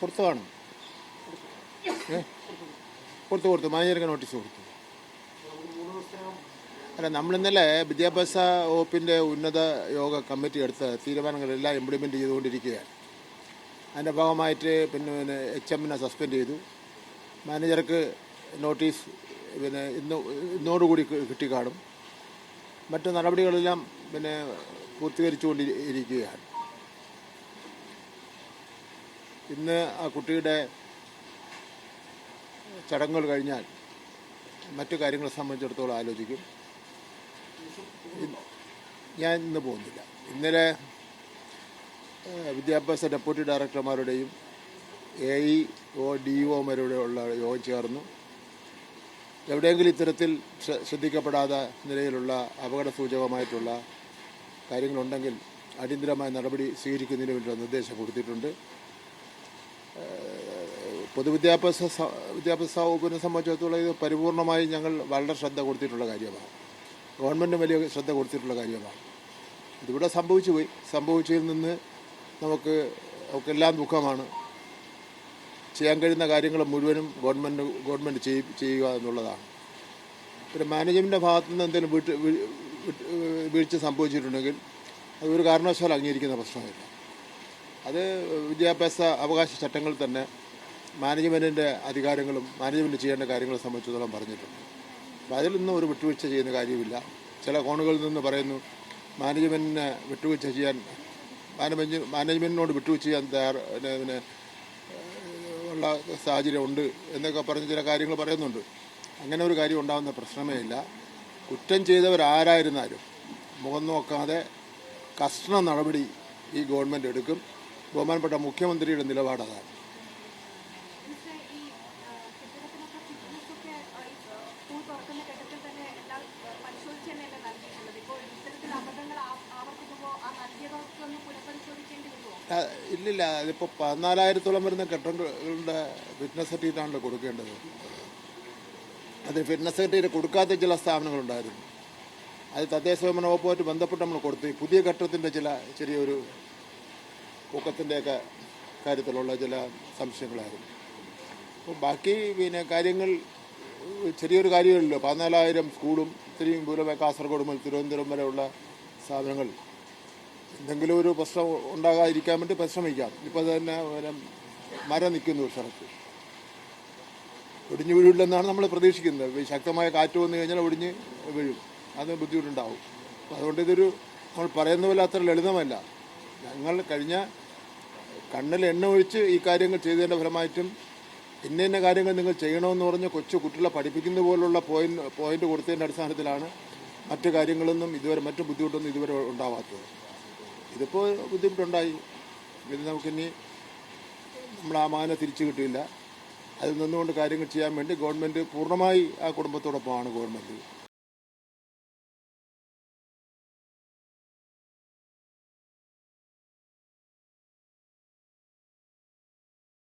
കൊടുത്തു കാണും. കൊടുത്തു മാനേജർക്ക് നോട്ടീസ് കൊടുത്തു. അല്ല, നമ്മളിന്നലെ വിദ്യാഭ്യാസ വകുപ്പിൻ്റെ ഉന്നത യോഗ കമ്മിറ്റി എടുത്ത തീരുമാനങ്ങളെല്ലാം ഇംപ്ലിമെൻറ്റ് ചെയ്തുകൊണ്ടിരിക്കുകയാണ്. അതിൻ്റെ ഭാഗമായിട്ട് പിന്നെ HMനെ സസ്പെൻഡ് ചെയ്തു. മാനേജർക്ക് നോട്ടീസ് ഇന്നോടുകൂടി കിട്ടിക്കാണും. മറ്റു നടപടികളെല്ലാം പൂർത്തീകരിച്ചുകൊണ്ടിരിക്കുകയാണ്. ഇന്ന് ആ കുട്ടിയുടെ ചടങ്ങുകൾ കഴിഞ്ഞാൽ മറ്റു കാര്യങ്ങളെ സംബന്ധിച്ചിടത്തോളം ആലോചിക്കും. ഞാൻ ഇന്ന് പോകുന്നില്ല. ഇന്നലെ വിദ്യാഭ്യാസ ഡെപ്യൂട്ടി ഡയറക്ടർമാരുടെയും AEO DEOമാരുടെ ഉള്ള യോഗം ചേർന്നു. എവിടെയെങ്കിലും ഇത്തരത്തിൽ ശ്രദ്ധിക്കപ്പെടാത്ത നിലയിലുള്ള അപകടസൂചകമായിട്ടുള്ള കാര്യങ്ങളുണ്ടെങ്കിൽ അടിയന്തരമായ നടപടി സ്വീകരിക്കുന്നതിന് വേണ്ടിയുള്ള നിർദ്ദേശം കൊടുത്തിട്ടുണ്ട്. പൊതുവിദ്യാഭ്യാസ വകുപ്പിനെ സംബന്ധിച്ചിടത്തോളം ഇത് പരിപൂർണമായി ഞങ്ങൾ വളരെ ശ്രദ്ധ കൊടുത്തിട്ടുള്ള കാര്യമാണ്. ഗവൺമെൻറ് വലിയ ശ്രദ്ധ കൊടുത്തിട്ടുള്ള കാര്യമാണ്. ഇതിവിടെ സംഭവിച്ചതിൽ നിന്ന് നമുക്കെല്ലാം ദുഃഖമാണ്. ചെയ്യാൻ കഴിയുന്ന കാര്യങ്ങൾ മുഴുവനും ഗവൺമെൻറ് ചെയ്യുക എന്നുള്ളതാണ്. പിന്നെ മാനേജ്മെൻറ്റിൻ്റെ ഭാഗത്തു നിന്ന് എന്തെങ്കിലും വീഴ്ച സംഭവിച്ചിട്ടുണ്ടെങ്കിൽ അത് ഒരു കാരണവശാലും അംഗീകരിക്കുന്ന പ്രശ്നമില്ല. അത് വിദ്യാഭ്യാസ അവകാശ ചട്ടങ്ങളിൽ തന്നെ മാനേജ്മെൻറ്റിൻ്റെ അധികാരങ്ങളും മാനേജ്മെൻറ്റ് ചെയ്യേണ്ട കാര്യങ്ങളെ സംബന്ധിച്ചിടത്തോളം പറഞ്ഞിട്ടുണ്ട്. അപ്പോൾ അതിലൊന്നും ഒരു വിട്ടുവീഴ്ച ചെയ്യുന്ന കാര്യമില്ല. ചില കോണുകളിൽ നിന്ന് പറയുന്നു മാനേജ്മെൻറ്റിനെ വിട്ടുവീഴ്ച ചെയ്യാൻ മാനേജ്മെൻറ്റിനോട് വിട്ടുവീഴ്ച ചെയ്യാൻ ഉള്ള സാഹചര്യം ഉണ്ട് എന്നൊക്കെ പറഞ്ഞ് ചില കാര്യങ്ങൾ പറയുന്നുണ്ട്. അങ്ങനെ ഒരു കാര്യം ഉണ്ടാകുന്ന പ്രശ്നമേ ഇല്ല. കുറ്റം ചെയ്തവരാരായിരുന്നാലും മുഖം നോക്കാതെ കർശന നടപടി ഈ ഗവൺമെൻറ് എടുക്കും. ബഹുമാനപ്പെട്ട മുഖ്യമന്ത്രിയുടെ നിലപാടതാണ്. ഇല്ലില്ല, അതിപ്പോൾ 14,000-ഓളം വരുന്ന കെട്ടിടങ്ങളുടെ ഫിറ്റ്നസ് സർട്ടിഫിക്കറ്റാണല്ലോ കൊടുക്കേണ്ടത്. അത് ഫിറ്റ്നസ് സർട്ടിഫിക്കറ്റ് കൊടുക്കാത്ത ചില സ്ഥാപനങ്ങളുണ്ടായിരുന്നു. അത് തദ്ദേശ സ്വയംഭരണ വകുപ്പുമായിട്ട് ബന്ധപ്പെട്ട് നമ്മൾ കൊടുത്തു. പുതിയ ഘട്ടത്തിൻ്റെ ചെറിയൊരു പൊക്കത്തിൻ്റെയൊക്കെ കാര്യത്തിലുള്ള ചില സംശയങ്ങളായിരുന്നു. അപ്പോൾ ബാക്കി കാര്യങ്ങൾ ചെറിയൊരു കാര്യമല്ലോ. 14,000 സ്കൂളും ഇത്രയും ദൂരമായി കാസർഗോഡ് മുതൽ തിരുവനന്തപുരം വരെയുള്ള സ്ഥാപനങ്ങൾ എന്തെങ്കിലും ഒരു പ്രശ്നം ഉണ്ടാകാതിരിക്കാൻ വേണ്ടി പരിശ്രമിക്കാം. ഇപ്പോൾ തന്നെ മരം നിൽക്കുന്നു ഒരു സ്ഥലത്ത്, ഒടിഞ്ഞു വീഴില്ലെന്നാണ് നമ്മൾ പ്രതീക്ഷിക്കുന്നത്. ശക്തമായ കാറ്റ് വന്നു കഴിഞ്ഞാൽ ഒടിഞ്ഞ് വീഴും, അത് ബുദ്ധിമുട്ടുണ്ടാവും. അതുകൊണ്ട് ഇതൊരു നമ്മൾ പറയുന്ന പോലെ അത്ര ലളിതമല്ല. ഞങ്ങൾ കഴിഞ്ഞ കണ്ണിൽ എണ്ണ ഒഴിച്ച് ഈ കാര്യങ്ങൾ ചെയ്തതിൻ്റെ ഫലമായിട്ടും ഇന്ന കാര്യങ്ങൾ നിങ്ങൾ ചെയ്യണമെന്ന് പറഞ്ഞ് കുട്ടികളെ പഠിപ്പിക്കുന്ന പോലുള്ള പോയിന്റ് കൊടുത്തതിൻ്റെ അടിസ്ഥാനത്തിലാണ് മറ്റു കാര്യങ്ങളൊന്നും മറ്റു ബുദ്ധിമുട്ടൊന്നും ഇതുവരെ ഉണ്ടാവാത്തത്. ഇതിപ്പോൾ ബുദ്ധിമുട്ടുണ്ടായി. ഇത് നമുക്കിനി നമ്മൾ ആ മാന തിരിച്ചു കിട്ടില്ല. അതിൽ നിന്നുകൊണ്ട് കാര്യങ്ങൾ ചെയ്യാൻ വേണ്ടി ഗവൺമെൻറ് പൂർണ്ണമായി ആ കുടുംബത്തോടൊപ്പമാണ് ഗവൺമെൻറ്.